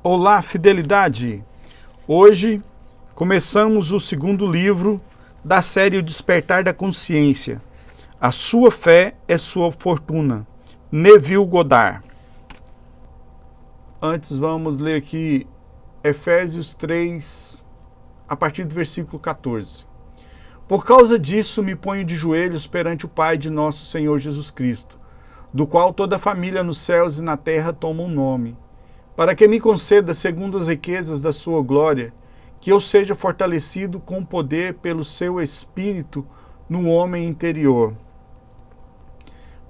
Olá, fidelidade! Hoje começamos o segundo livro da série O Despertar da Consciência. A sua fé é sua fortuna. Neville Goddard. Antes vamos ler aqui Efésios 3, a partir do versículo 14. Por causa disso me ponho de joelhos perante o Pai de nosso Senhor Jesus Cristo, do qual toda a família nos céus e na terra toma um nome, para que me conceda, segundo as riquezas da sua glória, que eu seja fortalecido com poder pelo seu Espírito no homem interior,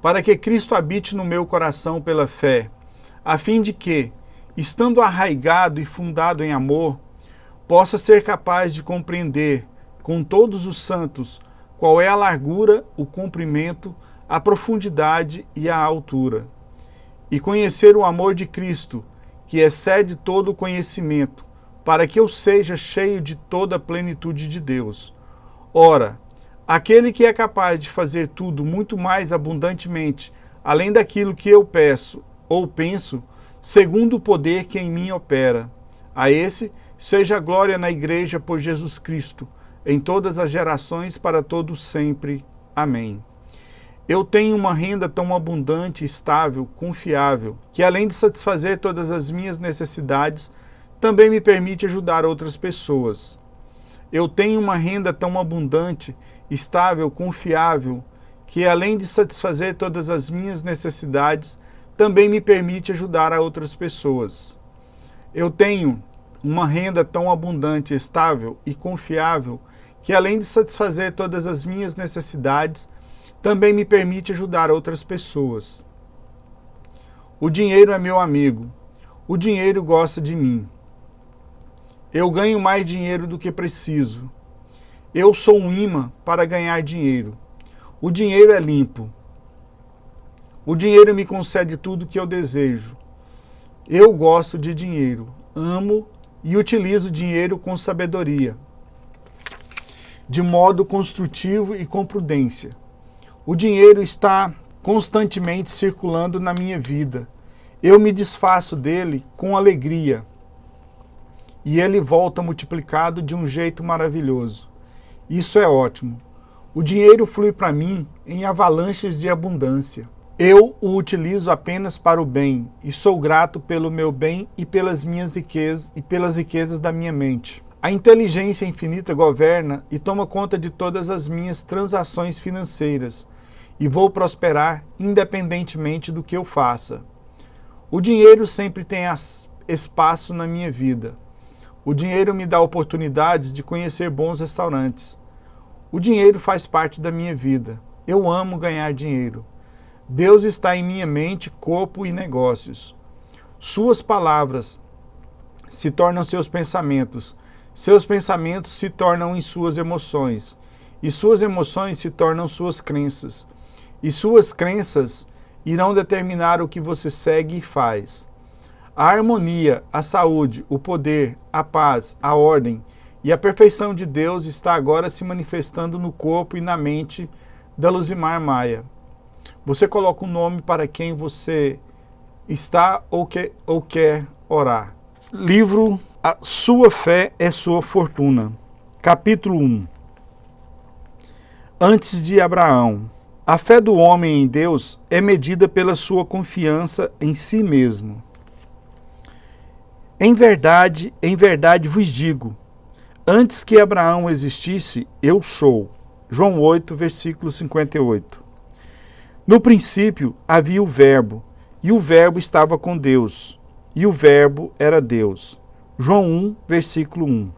para que Cristo habite no meu coração pela fé, a fim de que, estando arraigado e fundado em amor, possa ser capaz de compreender, com todos os santos, qual é a largura, o comprimento, a profundidade e a altura, e conhecer o amor de Cristo, que excede todo o conhecimento, para que eu seja cheio de toda a plenitude de Deus. Ora, aquele que é capaz de fazer tudo muito mais abundantemente, além daquilo que eu peço ou penso, segundo o poder que em mim opera, a esse seja a glória na Igreja por Jesus Cristo, em todas as gerações, para todos sempre. Amém. Eu tenho uma renda tão abundante, estável, confiável, que além de satisfazer todas as minhas necessidades, também me permite ajudar outras pessoas. Eu tenho uma renda tão abundante, estável, confiável, que além de satisfazer todas as minhas necessidades, também me permite ajudar a outras pessoas. Eu tenho uma renda tão abundante, estável e confiável, que além de satisfazer todas as minhas necessidades, também me permite ajudar outras pessoas. O dinheiro é meu amigo. O dinheiro gosta de mim. Eu ganho mais dinheiro do que preciso. Eu sou um imã para ganhar dinheiro. O dinheiro é limpo. O dinheiro me concede tudo o que eu desejo. Eu gosto de dinheiro, amo e utilizo dinheiro com sabedoria, de modo construtivo e com prudência. O dinheiro está constantemente circulando na minha vida. Eu me desfaço dele com alegria. E ele volta multiplicado de um jeito maravilhoso. Isso é ótimo. O dinheiro flui para mim em avalanches de abundância. Eu o utilizo apenas para o bem e sou grato pelo meu bem e pelas minhas riquezas e pelas riquezas da minha mente. A inteligência infinita governa e toma conta de todas as minhas transações financeiras e vou prosperar independentemente do que eu faça. O dinheiro sempre tem espaço na minha vida. O dinheiro me dá oportunidades de conhecer bons restaurantes. O dinheiro faz parte da minha vida. Eu amo ganhar dinheiro. Deus está em minha mente, corpo e negócios. Suas palavras se tornam seus pensamentos. Seus pensamentos se tornam em suas emoções. E suas emoções se tornam suas crenças. E suas crenças irão determinar o que você segue e faz. A harmonia, a saúde, o poder, a paz, a ordem e a perfeição de Deus está agora se manifestando no corpo e na mente da Luzimar Maia. Você coloca um nome para quem você está ou quer orar. Livro A Sua Fé é Sua Fortuna. Capítulo 1. Antes de Abraão. A fé do homem em Deus é medida pela sua confiança em si mesmo. Em verdade vos digo, antes que Abraão existisse, eu sou. João 8, versículo 58. No princípio havia o Verbo, e o Verbo estava com Deus, e o Verbo era Deus. João 1, versículo 1.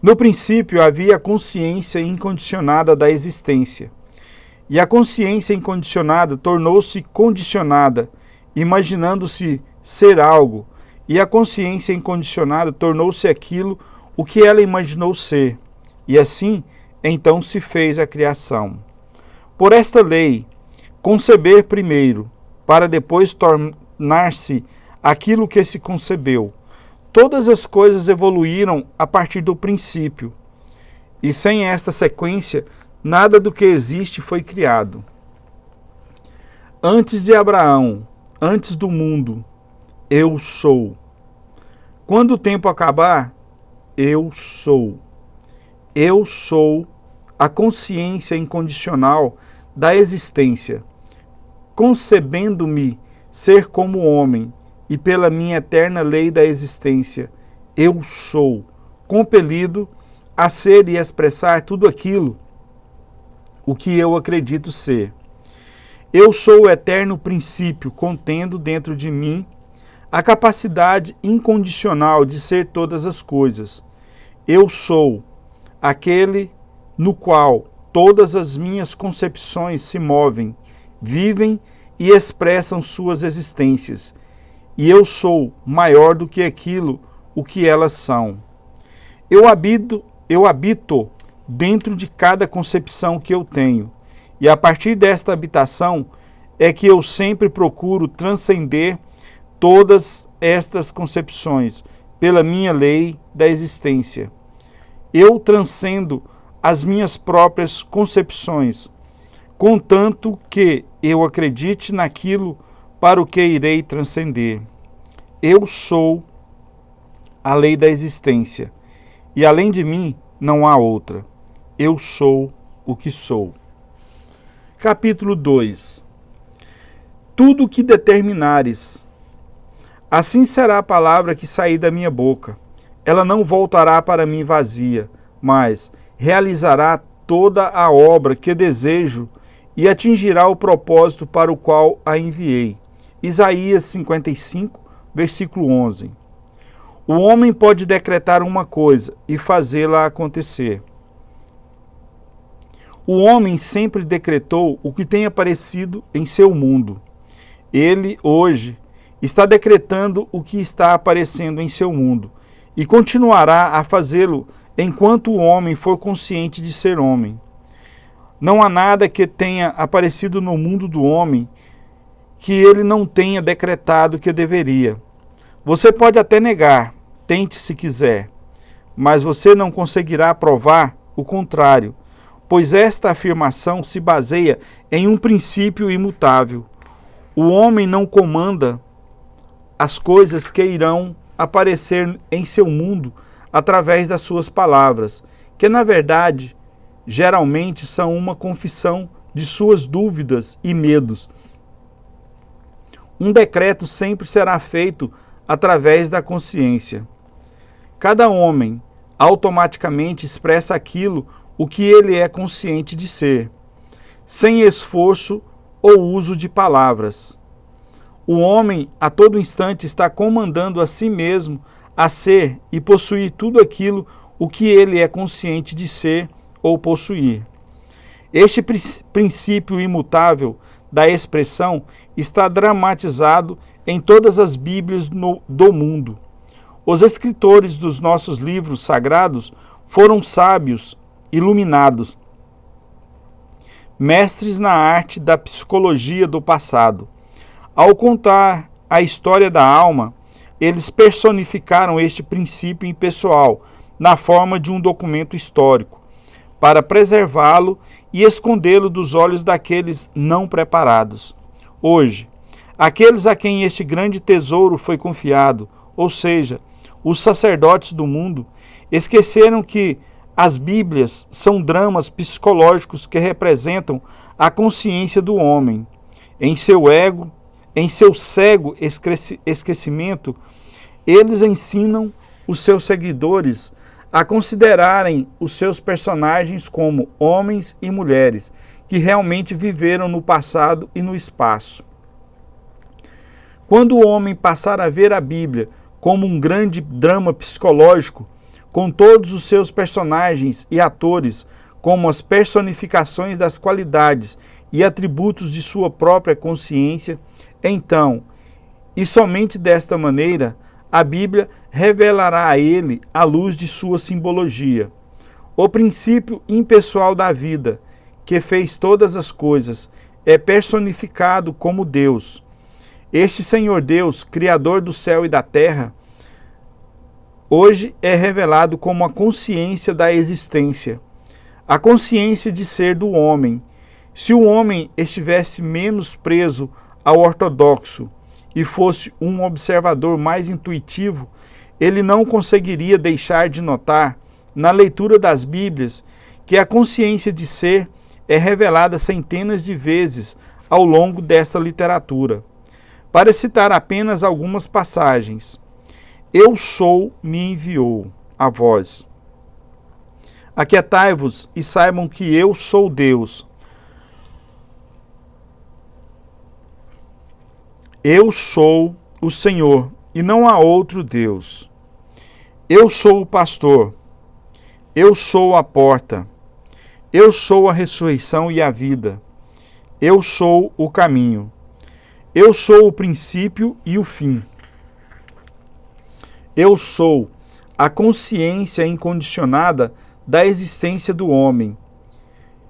No princípio havia a consciência incondicionada da existência. E a consciência incondicionada tornou-se condicionada, imaginando-se ser algo, e a consciência incondicionada tornou-se aquilo o que ela imaginou ser, e assim, então se fez a criação. Por esta lei, conceber primeiro, para depois tornar-se aquilo que se concebeu. Todas as coisas evoluíram a partir do princípio, e sem esta sequência, nada do que existe foi criado. Antes de Abraão, antes do mundo, eu sou. Quando o tempo acabar, eu sou. Eu sou a consciência incondicional da existência, concebendo-me ser como homem, e pela minha eterna lei da existência, eu sou, compelido a ser e expressar tudo aquilo o que eu acredito ser. Eu sou o eterno princípio, contendo dentro de mim a capacidade incondicional de ser todas as coisas. Eu sou aquele no qual todas as minhas concepções se movem, vivem e expressam suas existências. E eu sou maior do que aquilo o que elas são. Eu habito dentro de cada concepção que eu tenho. E a partir desta habitação é que eu sempre procuro transcender todas estas concepções pela minha lei da existência. Eu transcendo as minhas próprias concepções, contanto que eu acredite naquilo para o que irei transcender. Eu sou a lei da existência, e além de mim não há outra. Eu sou o que sou. Capítulo 2. Tudo o que determinares, assim será a palavra que sair da minha boca. Ela não voltará para mim vazia, mas realizará toda a obra que desejo e atingirá o propósito para o qual a enviei. Isaías 55, versículo 11. O homem pode decretar uma coisa e fazê-la acontecer. O homem sempre decretou o que tem aparecido em seu mundo. Ele, hoje, está decretando o que está aparecendo em seu mundo e continuará a fazê-lo enquanto o homem for consciente de ser homem. Não há nada que tenha aparecido no mundo do homem que ele não tenha decretado que deveria. Você pode até negar, tente se quiser, mas você não conseguirá provar o contrário, pois esta afirmação se baseia em um princípio imutável. O homem não comanda as coisas que irão aparecer em seu mundo através das suas palavras, que na verdade geralmente são uma confissão de suas dúvidas e medos. Um decreto sempre será feito através da consciência. Cada homem automaticamente expressa aquilo o que ele é consciente de ser, sem esforço ou uso de palavras. O homem a todo instante está comandando a si mesmo a ser e possuir tudo aquilo o que ele é consciente de ser ou possuir. Este princípio imutável da expressão está dramatizado em todas as Bíblias do mundo. Os escritores dos nossos livros sagrados foram sábios, iluminados, mestres na arte da psicologia do passado. Ao contar a história da alma, eles personificaram este princípio impessoal na forma de um documento histórico, para preservá-lo e escondê-lo dos olhos daqueles não preparados. Hoje, aqueles a quem este grande tesouro foi confiado, ou seja, os sacerdotes do mundo, esqueceram que as Bíblias são dramas psicológicos que representam a consciência do homem. Em seu ego, em seu cego esquecimento, eles ensinam os seus seguidores a considerarem os seus personagens como homens e mulheres que realmente viveram no passado e no espaço. Quando o homem passar a ver a Bíblia como um grande drama psicológico, com todos os seus personagens e atores como as personificações das qualidades e atributos de sua própria consciência, então, e somente desta maneira, a Bíblia revelará a ele a luz de sua simbologia. O princípio impessoal da vida, que fez todas as coisas, é personificado como Deus. Este Senhor Deus, Criador do céu e da terra, hoje é revelado como a consciência da existência, a consciência de ser do homem. Se o homem estivesse menos preso ao ortodoxo e fosse um observador mais intuitivo, ele não conseguiria deixar de notar, na leitura das Bíblias, que a consciência de ser é revelada centenas de vezes ao longo desta literatura. Para citar apenas algumas passagens: Eu sou me enviou a vós. Aquietai-vos e saibam que eu sou Deus. Eu sou o Senhor, e não há outro Deus. Eu sou o pastor. Eu sou a porta. Eu sou a ressurreição e a vida. Eu sou o caminho. Eu sou o princípio e o fim. Eu sou a consciência incondicionada da existência do homem.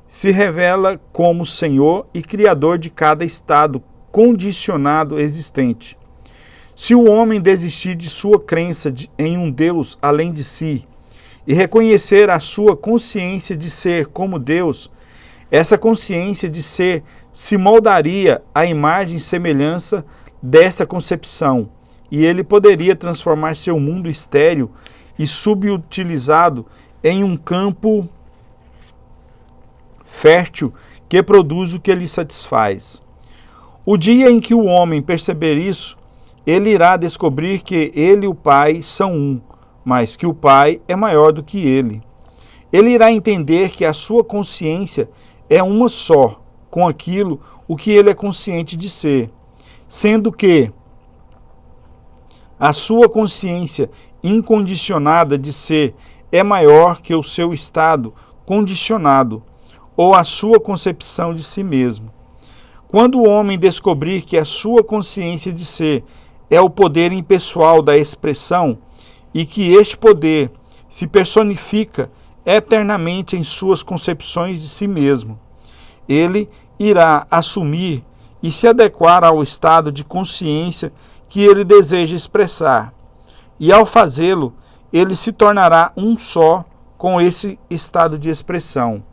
Se revela como Senhor e Criador de cada estado condicionado existente. Se o homem desistir de sua crença em um Deus além de si e reconhecer a sua consciência de ser como Deus, essa consciência de ser se moldaria à imagem e semelhança desta concepção, e ele poderia transformar seu mundo estéril e subutilizado em um campo fértil que produz o que lhe satisfaz. O dia em que o homem perceber isso, ele irá descobrir que ele e o Pai são um, mas que o Pai é maior do que ele. Ele irá entender que a sua consciência é uma só com aquilo o que ele é consciente de ser, sendo que a sua consciência incondicionada de ser é maior que o seu estado condicionado, ou a sua concepção de si mesmo. Quando o homem descobrir que a sua consciência de ser é o poder impessoal da expressão e que este poder se personifica eternamente em suas concepções de si mesmo, ele irá assumir e se adequar ao estado de consciência que ele deseja expressar, e ao fazê-lo, ele se tornará um só com esse estado de expressão.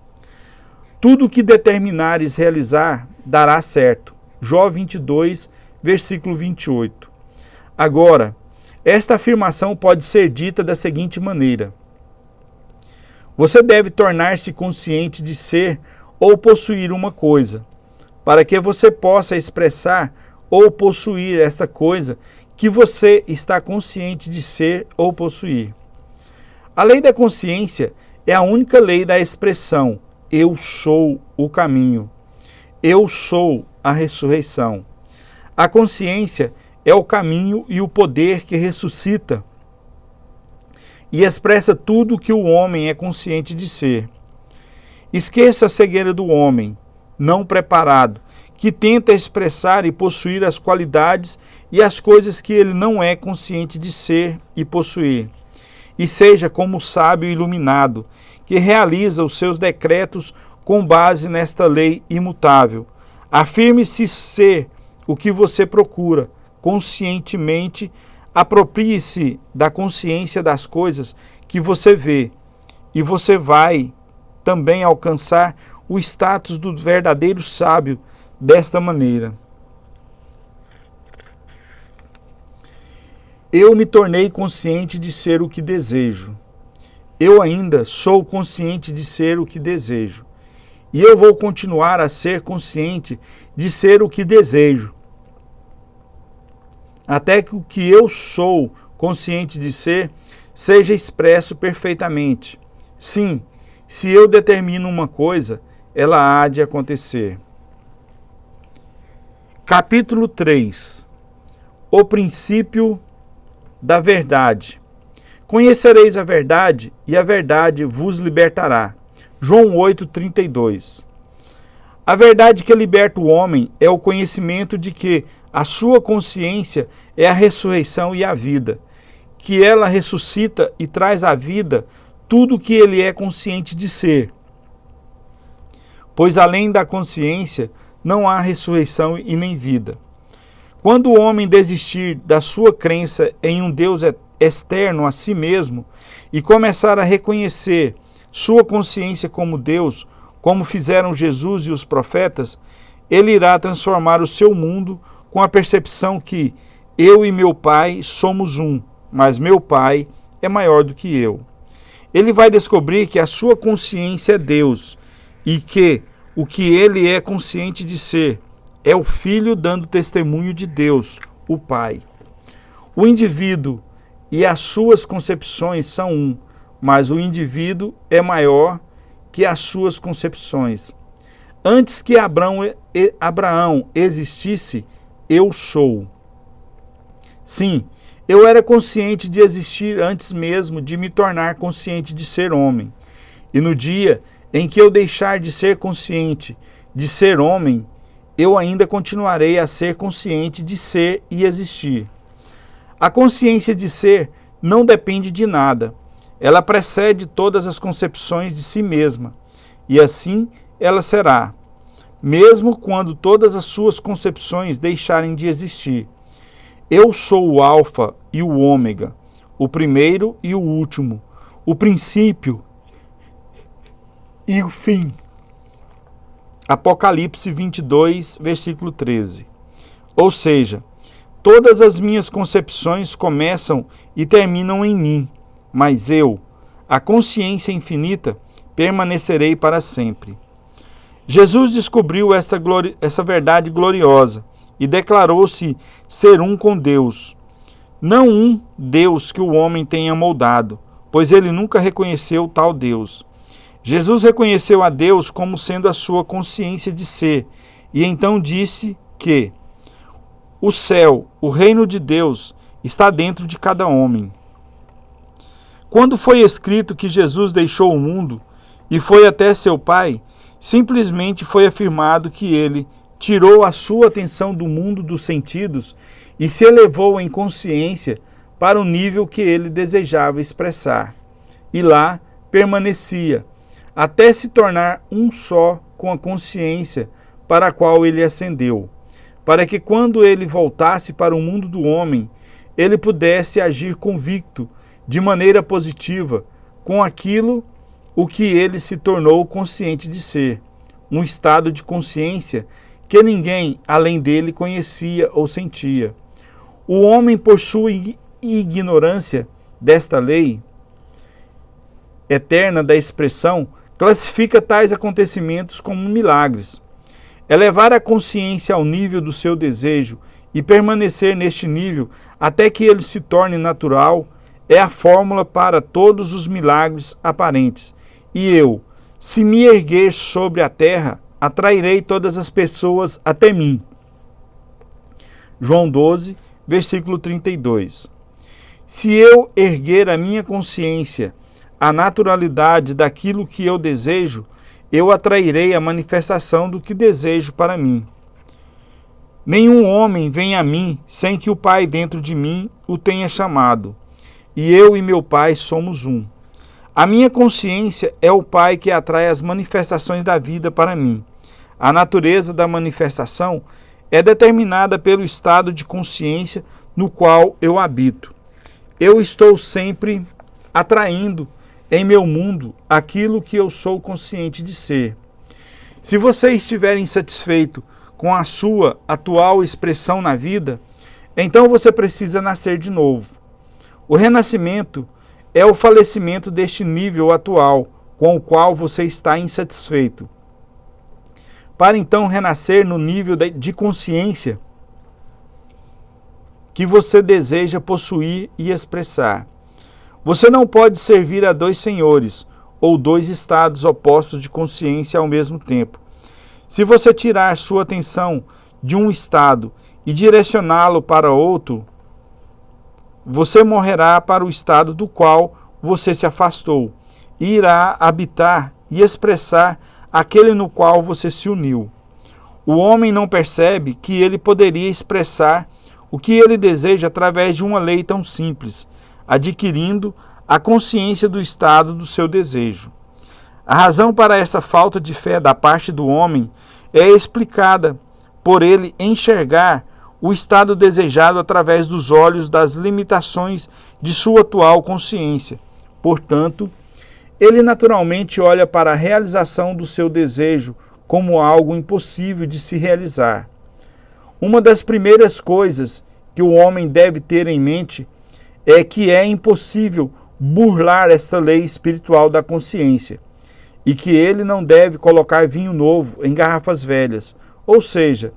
Tudo o que determinares realizar dará certo. Jó 22, versículo 28. Agora, esta afirmação pode ser dita da seguinte maneira: você deve tornar-se consciente de ser ou possuir uma coisa, para que você possa expressar ou possuir essa coisa que você está consciente de ser ou possuir. A lei da consciência é a única lei da expressão: eu sou o caminho, eu sou a ressurreição. A consciência é o caminho e o poder que ressuscita e expressa tudo o que o homem é consciente de ser. Esqueça a cegueira do homem, não preparado, que tenta expressar e possuir as qualidades e as coisas que ele não é consciente de ser e possuir. E seja como o sábio iluminado, que realiza os seus decretos com base nesta lei imutável. Afirme-se ser o que você procura, conscientemente, aproprie-se da consciência das coisas que você vê, e você vai também alcançar o status do verdadeiro sábio desta maneira. Eu me tornei consciente de ser o que desejo. Eu ainda sou consciente de ser o que desejo. E eu vou continuar a ser consciente de ser o que desejo, até que o que eu sou consciente de ser seja expresso perfeitamente. Sim, se eu determino uma coisa, ela há de acontecer. Capítulo 3. O princípio da verdade. Conhecereis a verdade, e a verdade vos libertará. João 8:32. A verdade que liberta o homem é o conhecimento de que a sua consciência é a ressurreição e a vida, que ela ressuscita e traz à vida tudo o que ele é consciente de ser. Pois além da consciência não há ressurreição e nem vida. Quando o homem desistir da sua crença em um Deus externo a si mesmo e começar a reconhecer sua consciência como Deus, como fizeram Jesus e os profetas, ele irá transformar o seu mundo com a percepção que eu e meu pai somos um, mas meu pai é maior do que eu. Ele vai descobrir que a sua consciência é Deus e que o que ele é consciente de ser é o Filho dando testemunho de Deus, o Pai. O indivíduo e as suas concepções são um, mas o indivíduo é maior que as suas concepções. Antes que Abraão existisse, eu sou. Sim, eu era consciente de existir antes mesmo de me tornar consciente de ser homem. E no dia em que eu deixar de ser consciente de ser homem, eu ainda continuarei a ser consciente de ser e existir. A consciência de ser não depende de nada. Ela precede todas as concepções de si mesma. E assim ela será, mesmo quando todas as suas concepções deixarem de existir. Eu sou o Alfa e o Ômega, o primeiro e o último, o princípio e o fim. Apocalipse 22, versículo 13. Ou seja, todas as minhas concepções começam e terminam em mim, mas eu, a consciência infinita, permanecerei para sempre. Jesus descobriu essa verdade gloriosa e declarou-se ser um com Deus. Não um Deus que o homem tenha moldado, pois ele nunca reconheceu tal Deus. Jesus reconheceu a Deus como sendo a sua consciência de ser, e então disse que o céu, o reino de Deus, está dentro de cada homem. Quando foi escrito que Jesus deixou o mundo e foi até seu Pai, simplesmente foi afirmado que ele tirou a sua atenção do mundo dos sentidos e se elevou em consciência para o nível que ele desejava expressar. E lá permanecia, até se tornar um só com a consciência para a qual ele ascendeu, para que quando ele voltasse para o mundo do homem, ele pudesse agir convicto, de maneira positiva, com aquilo o que ele se tornou consciente de ser, um estado de consciência que ninguém além dele conhecia ou sentia. O homem, por sua ignorância desta lei eterna da expressão, classifica tais acontecimentos como milagres. Elevar a consciência ao nível do seu desejo e permanecer neste nível até que ele se torne natural é a fórmula para todos os milagres aparentes. E eu, se me erguer sobre a terra, atrairei todas as pessoas até mim. João 12, versículo 32. Se eu erguer a minha consciência à naturalidade daquilo que eu desejo, eu atrairei a manifestação do que desejo para mim. Nenhum homem vem a mim sem que o Pai dentro de mim o tenha chamado, e eu e meu Pai somos um. A minha consciência é o Pai que atrai as manifestações da vida para mim. A natureza da manifestação é determinada pelo estado de consciência no qual eu habito. Eu estou sempre atraindo em meu mundo aquilo que eu sou consciente de ser. Se você estiver insatisfeito com a sua atual expressão na vida, então você precisa nascer de novo. O renascimento é o falecimento deste nível atual com o qual você está insatisfeito, para então renascer no nível de consciência que você deseja possuir e expressar. Você não pode servir a dois senhores ou dois estados opostos de consciência ao mesmo tempo. Se você tirar sua atenção de um estado e direcioná-lo para outro, você morrerá para o estado do qual você se afastou e irá habitar e expressar aquele no qual você se uniu. O homem não percebe que ele poderia expressar o que ele deseja através de uma lei tão simples, adquirindo a consciência do estado do seu desejo. A razão para essa falta de fé da parte do homem é explicada por ele enxergar o estado desejado através dos olhos das limitações de sua atual consciência. Portanto, ele naturalmente olha para a realização do seu desejo como algo impossível de se realizar. Uma das primeiras coisas que o homem deve ter em mente é que é impossível burlar essa lei espiritual da consciência e que ele não deve colocar vinho novo em garrafas velhas. Ou seja,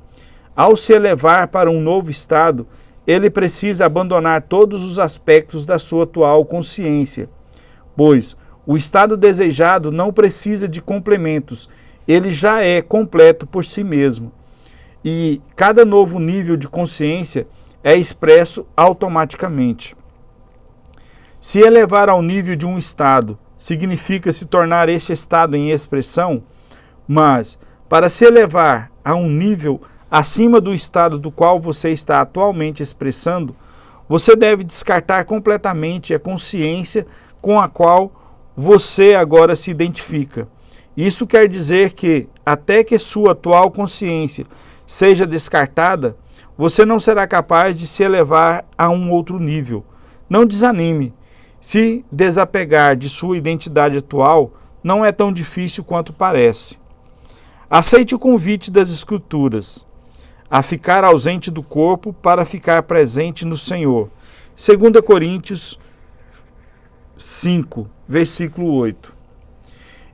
ao se elevar para um novo estado, ele precisa abandonar todos os aspectos da sua atual consciência, pois o estado desejado não precisa de complementos, ele já é completo por si mesmo. E cada novo nível de consciência é expresso automaticamente. Se elevar ao nível de um estado significa se tornar este estado em expressão, mas para se elevar a um nível acima do estado do qual você está atualmente expressando, você deve descartar completamente a consciência com a qual você agora se identifica. Isso quer dizer que, até que sua atual consciência seja descartada, você não será capaz de se elevar a um outro nível. Não desanime. Se desapegar de sua identidade atual não é tão difícil quanto parece. Aceite o convite das Escrituras a ficar ausente do corpo para ficar presente no Senhor. 2 Coríntios 5, versículo 8.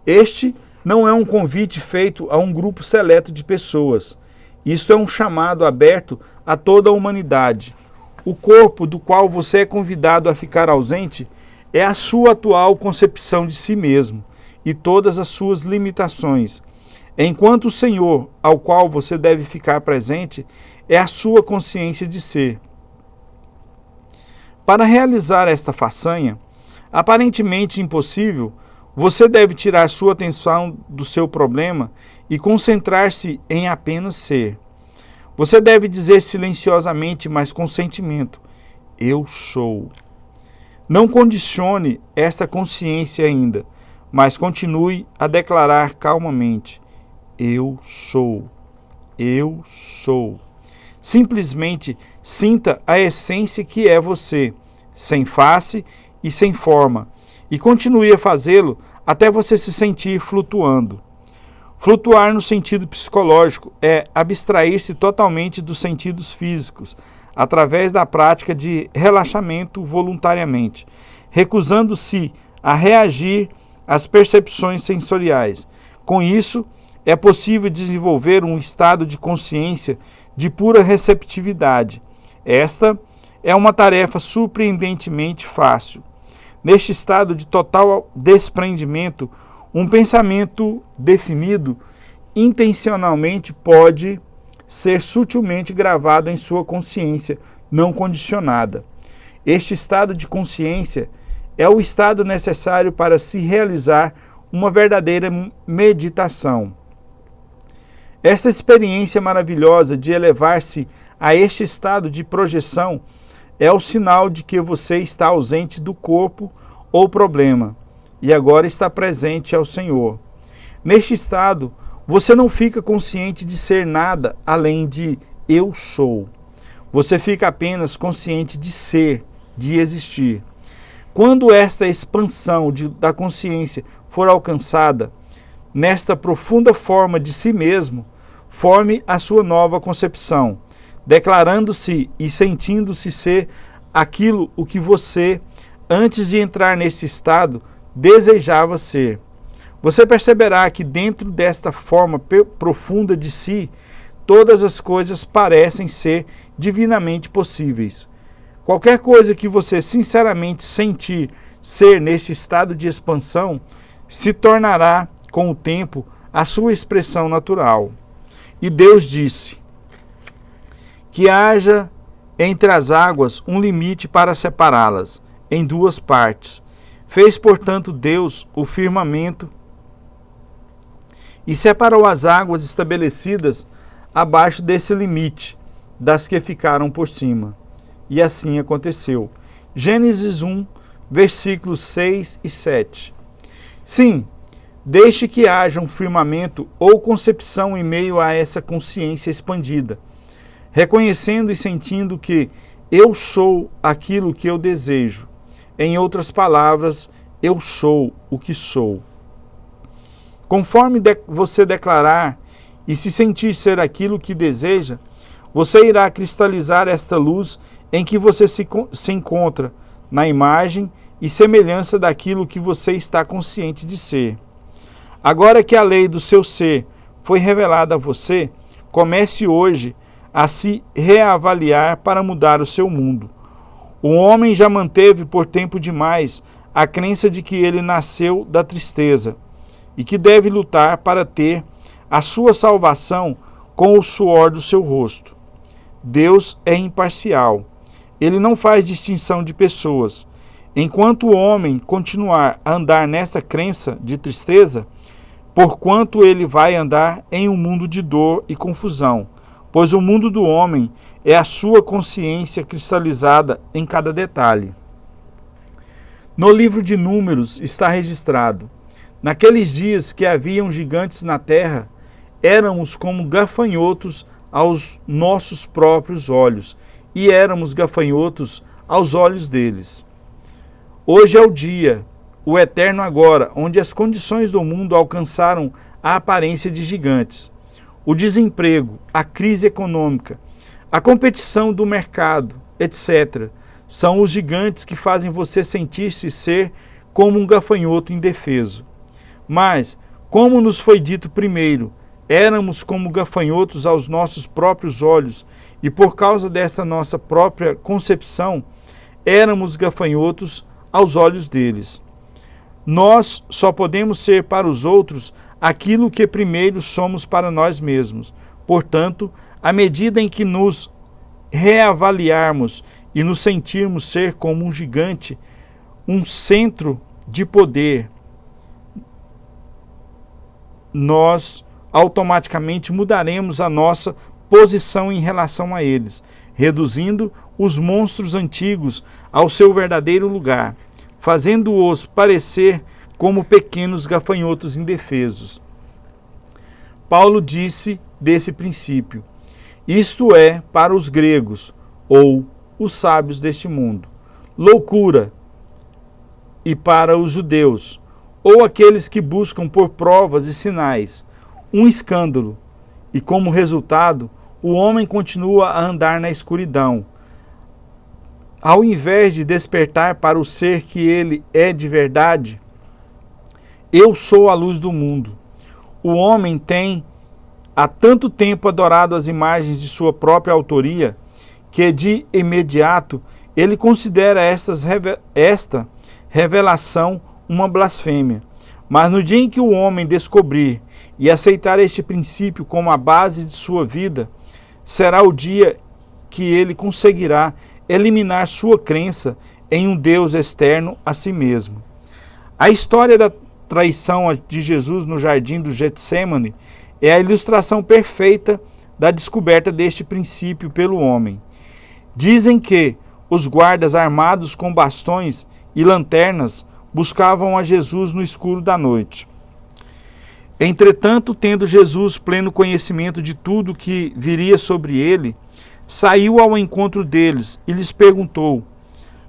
Este não é um convite feito a um grupo seleto de pessoas. Isto é um chamado aberto a toda a humanidade. O corpo do qual você é convidado a ficar ausente é a sua atual concepção de si mesmo e todas as suas limitações, enquanto o Senhor, ao qual você deve ficar presente, é a sua consciência de ser. Para realizar esta façanha, aparentemente impossível, você deve tirar sua atenção do seu problema e concentrar-se em apenas ser. Você deve dizer silenciosamente, mas com sentimento: eu sou. Não condicione essa consciência ainda, mas continue a declarar calmamente: eu sou. Eu sou. Simplesmente sinta a essência que é você, sem face e sem forma, e continue a fazê-lo até você se sentir flutuando. Flutuar no sentido psicológico é abstrair-se totalmente dos sentidos físicos, através da prática de relaxamento voluntariamente, recusando-se a reagir às percepções sensoriais. Com isso, é possível desenvolver um estado de consciência de pura receptividade. Esta é uma tarefa surpreendentemente fácil. Neste estado de total desprendimento, um pensamento definido intencionalmente pode ser sutilmente gravado em sua consciência não condicionada. Este estado de consciência é o estado necessário para se realizar uma verdadeira meditação. Esta experiência maravilhosa de elevar-se a este estado de projeção é o sinal de que você está ausente do corpo ou problema e agora está presente ao Senhor. Neste estado, você não fica consciente de ser nada além de eu sou. Você fica apenas consciente de ser, de existir. Quando esta expansão da consciência for alcançada, nesta profunda forma de si mesmo, forme a sua nova concepção, declarando-se e sentindo-se ser aquilo o que você, antes de entrar neste estado, desejava ser. Você perceberá que dentro desta forma profunda de si, todas as coisas parecem ser divinamente possíveis. Qualquer coisa que você sinceramente sentir ser neste estado de expansão, se tornará, com o tempo, a sua expressão natural. E Deus disse: que haja entre as águas um limite para separá-las em duas partes. Fez, portanto, Deus o firmamento e separou as águas estabelecidas abaixo desse limite das que ficaram por cima. E assim aconteceu. Gênesis 1, versículos 6 e 7. Sim, deixe que haja um firmamento ou concepção em meio a essa consciência expandida, reconhecendo e sentindo que eu sou aquilo que eu desejo. Em outras palavras, eu sou o que sou. Conforme você declarar e se sentir ser aquilo que deseja, você irá cristalizar esta luz em que você se encontra, na imagem e semelhança daquilo que você está consciente de ser. Agora que a lei do seu ser foi revelada a você, comece hoje a se reavaliar para mudar o seu mundo. O homem já manteve por tempo demais a crença de que ele nasceu da tristeza e que deve lutar para ter a sua salvação com o suor do seu rosto. Deus é imparcial. Ele não faz distinção de pessoas. Enquanto o homem continuar a andar nessa crença de tristeza, porquanto ele vai andar em um mundo de dor e confusão, pois o mundo do homem é a sua consciência cristalizada em cada detalhe. No livro de Números está registrado: naqueles dias que haviam gigantes na terra, éramos como gafanhotos aos nossos próprios olhos, e éramos gafanhotos aos olhos deles. Hoje é o dia, o eterno agora, onde as condições do mundo alcançaram a aparência de gigantes. O desemprego, a crise econômica, a competição do mercado, etc., são os gigantes que fazem você sentir-se ser como um gafanhoto indefeso. Mas, como nos foi dito primeiro, éramos como gafanhotos aos nossos próprios olhos, e por causa desta nossa própria concepção, éramos gafanhotos aos olhos deles. Nós só podemos ser para os outros aquilo que primeiro somos para nós mesmos. Portanto, à medida em que nos reavaliarmos e nos sentirmos ser como um gigante, um centro de poder, nós automaticamente mudaremos a nossa posição em relação a eles, reduzindo os monstros antigos ao seu verdadeiro lugar, fazendo-os parecer como pequenos gafanhotos indefesos. Paulo disse desse princípio: isto é para os gregos, ou os sábios deste mundo, loucura, e para os judeus, ou aqueles que buscam por provas e sinais, um escândalo, e como resultado, o homem continua a andar na escuridão, ao invés de despertar para o ser que ele é de verdade. Eu sou a luz do mundo. O homem tem há tanto tempo adorado as imagens de sua própria autoria, que de imediato ele considera esta revelação uma blasfêmia. Mas no dia em que o homem descobrir e aceitar este princípio como a base de sua vida, será o dia que ele conseguirá eliminar sua crença em um Deus externo a si mesmo. A história da traição de Jesus no jardim do Getsêmani é a ilustração perfeita da descoberta deste princípio pelo homem. Dizem que os guardas armados com bastões e lanternas buscavam a Jesus no escuro da noite. Entretanto, tendo Jesus pleno conhecimento de tudo que viria sobre ele, saiu ao encontro deles e lhes perguntou: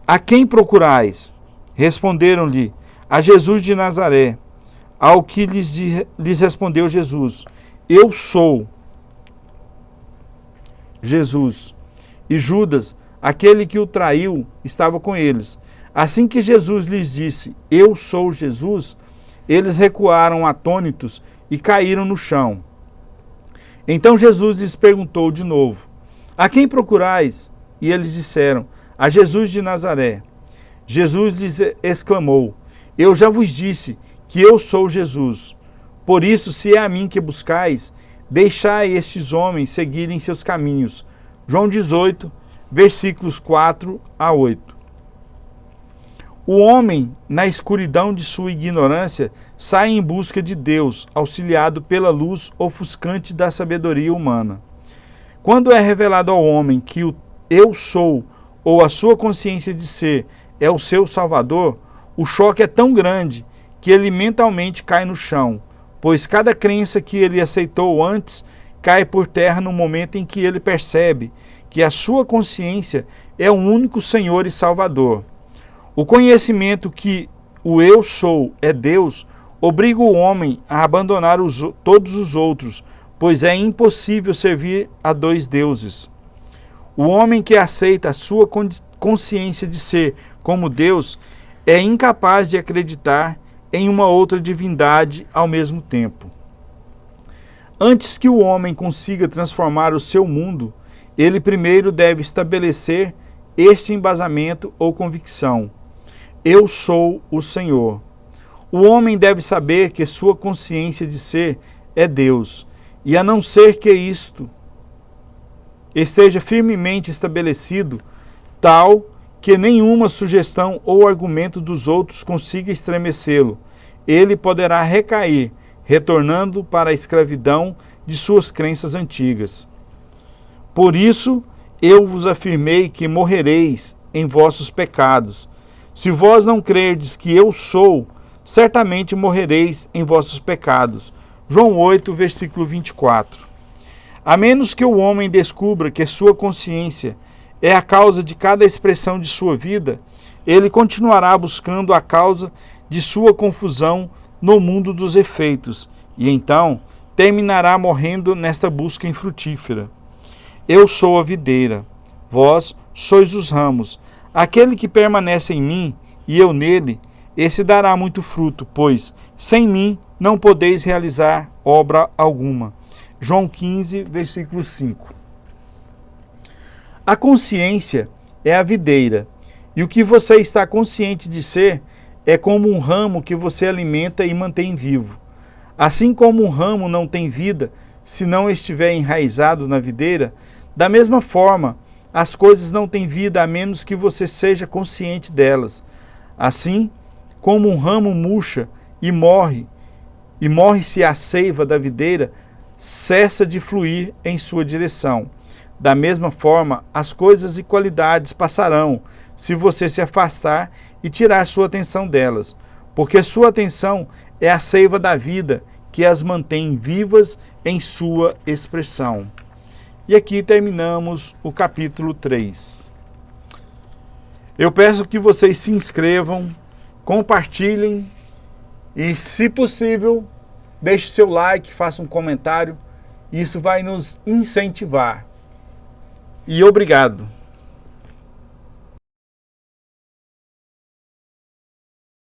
a quem procurais? Responderam-lhe: a Jesus de Nazaré. Ao que lhes respondeu Jesus: eu sou Jesus. E Judas, aquele que o traiu, estava com eles. Assim que Jesus lhes disse: eu sou Jesus, eles recuaram atônitos e caíram no chão. Então Jesus lhes perguntou de novo: a quem procurais? E eles disseram: a Jesus de Nazaré. Jesus lhes exclamou: eu já vos disse que eu sou Jesus. Por isso, se é a mim que buscais, deixai estes homens seguirem seus caminhos. João 18, versículos 4 a 8. O homem, na escuridão de sua ignorância, sai em busca de Deus, auxiliado pela luz ofuscante da sabedoria humana. Quando é revelado ao homem que o eu sou, ou a sua consciência de ser, é o seu Salvador, o choque é tão grande que ele mentalmente cai no chão, pois cada crença que ele aceitou antes cai por terra no momento em que ele percebe que a sua consciência é o único Senhor e Salvador. O conhecimento que o eu sou é Deus obriga o homem a abandonar todos os outros, pois é impossível servir a dois deuses. O homem que aceita a sua consciência de ser como Deus é incapaz de acreditar em uma outra divindade ao mesmo tempo. Antes que o homem consiga transformar o seu mundo, ele primeiro deve estabelecer este embasamento ou convicção: eu sou o Senhor. O homem deve saber que sua consciência de ser é Deus, e a não ser que isto esteja firmemente estabelecido, tal que nenhuma sugestão ou argumento dos outros consiga estremecê-lo, ele poderá recair, retornando para a escravidão de suas crenças antigas. Por isso, eu vos afirmei que morrereis em vossos pecados. Se vós não crerdes que eu sou, certamente morrereis em vossos pecados. João 8, versículo 24. A menos que o homem descubra que sua consciência é a causa de cada expressão de sua vida, ele continuará buscando a causa de sua confusão no mundo dos efeitos, e então terminará morrendo nesta busca infrutífera. Eu sou a videira, vós sois os ramos. Aquele que permanece em mim e eu nele, esse dará muito fruto, pois sem mim não podeis realizar obra alguma. João 15, versículo 5. A consciência é a videira, e o que você está consciente de ser é como um ramo que você alimenta e mantém vivo. Assim como um ramo não tem vida se não estiver enraizado na videira, da mesma forma, as coisas não têm vida a menos que você seja consciente delas. Assim, como um ramo murcha e morre-se a seiva da videira, cessa de fluir em sua direção. Da mesma forma, as coisas e qualidades passarão se você se afastar e tirar sua atenção delas, porque sua atenção é a seiva da vida que as mantém vivas em sua expressão. E aqui terminamos o capítulo 3. Eu peço que vocês se inscrevam, compartilhem e, se possível, deixe seu like, faça um comentário. Isso vai nos incentivar. E obrigado.